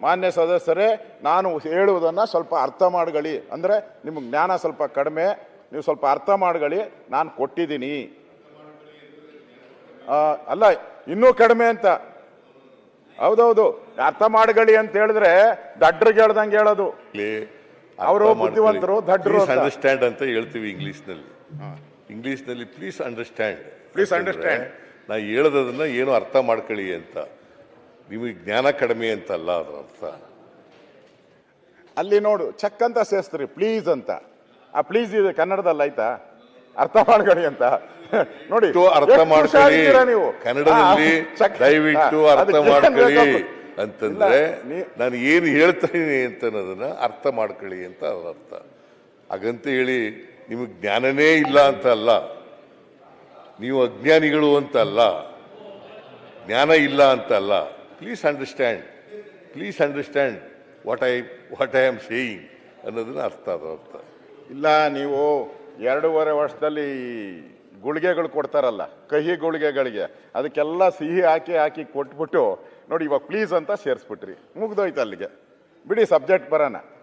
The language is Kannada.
ಮಾನ್ಯ ಸದಸ್ಯರೇ, ನಾನು ಹೇಳುವುದನ್ನು ಸ್ವಲ್ಪ ಅರ್ಥ ಮಾಡ್ಕೊಳ್ಳಿ. ಅಂದರೆ ನಿಮಗೆ ಜ್ಞಾನ ಸ್ವಲ್ಪ ಕಡಿಮೆ, ನೀವು ಸ್ವಲ್ಪ ಅರ್ಥ ಮಾಡ್ಕೊಳ್ಳಿ. ನಾನು ಕೊಟ್ಟಿದ್ದೀನಿ. ಅಲ್ಲ, ಇನ್ನೂ ಕಡಿಮೆ ಅಂತ. ಹೌದೌದು, ಅರ್ಥ ಮಾಡ್ಕೊಳ್ಳಿ ಅಂತ ಹೇಳಿದ್ರೆ ದಡ್ರಿಗೆ ಹೇಳ್ದಂಗೆ ಹೇಳೋದು. ಅವರು ಬುದ್ಧಿವಂತರು, ದಡ್ರು ಅಂಡರ್ಸ್ಟ್ಯಾಂಡ್ ಅಂತ ಹೇಳ್ತೀವಿ ಇಂಗ್ಲಿಷ್ನಲ್ಲಿ. Please understand. Please understand. ನಾ ಹೇಳೋದನ್ನ ಏನು ಅರ್ಥ ಮಾಡ್ಕೊಳ್ಳಿ ಅಂತ. ನಿಮಗೆ ಜ್ಞಾನ ಕಡಿಮೆ ಅಂತಲ್ಲ ಅದರ ಅರ್ಥ. ಅಲ್ಲಿ ನೋಡು, ಚೆಕ್ ಅಂತ ಸೇರಿಸ್ತೀರಿ, ಪ್ಲೀಸ್ ಅಂತ. ಆ ಪ್ಲೀಸ್ ಇದೆ ಕನ್ನಡದಲ್ಲಿ ಆಯ್ತಾ? ಅರ್ಥ ಮಾಡ್ಕೊಳ್ಳಿ ಅಂತ ನೋಡಿ. ಅರ್ಥ ಮಾಡ್ಕೊಳ್ಳಿ ನೀವು ಕನ್ನಡದಲ್ಲಿ, ದಯವಿಟ್ಟು ಅರ್ಥ ಮಾಡ್ಕೊಳ್ಳಿ ಅಂತಂದ್ರೆ ನಾನು ಏನು ಹೇಳ್ತಾ ಇದೀನಿ ಅಂತ ಅನ್ನೋದನ್ನ ಅರ್ಥ ಮಾಡ್ಕೊಳ್ಳಿ ಅಂತ ಅದರ ಅರ್ಥ. ಹಾಗಂತ ಹೇಳಿ ನಿಮಗೆ ಜ್ಞಾನನೇ ಇಲ್ಲ ಅಂತ ಅಲ್ಲ, ನೀವು ಅಜ್ಞಾನಿಗಳು ಅಂತ ಅಲ್ಲ, ಜ್ಞಾನ ಇಲ್ಲ ಅಂತ ಅಲ್ಲ. Please understand what I am saying ಅನ್ನೋದನ್ನ ಅರ್ಥ. ಅದರ ಅರ್ಥ ಇಲ್ಲ. ನೀವು 2.5 ವರ್ಷದಲ್ಲಿ ಗುಳಿಗೆಗಳು ಕೊಡ್ತಾರಲ್ಲ, ಕಹಿ ಗುಳಿಗೆಗಳಿಗೆ, ಅದಕ್ಕೆಲ್ಲ ಸಿಹಿ ಹಾಕಿ ಕೊಟ್ಬಿಟ್ಟು ನೋಡಿ, ಇವಾಗ ಪ್ಲೀಸ್ ಅಂತ ಸೇರಿಸ್ಬಿಟ್ರಿ, ಮುಗ್ದೋಯ್ತು ಅಲ್ಲಿಗೆ. ಬಿಡಿ, ಸಬ್ಜೆಕ್ಟ್ ಬರೋಣ.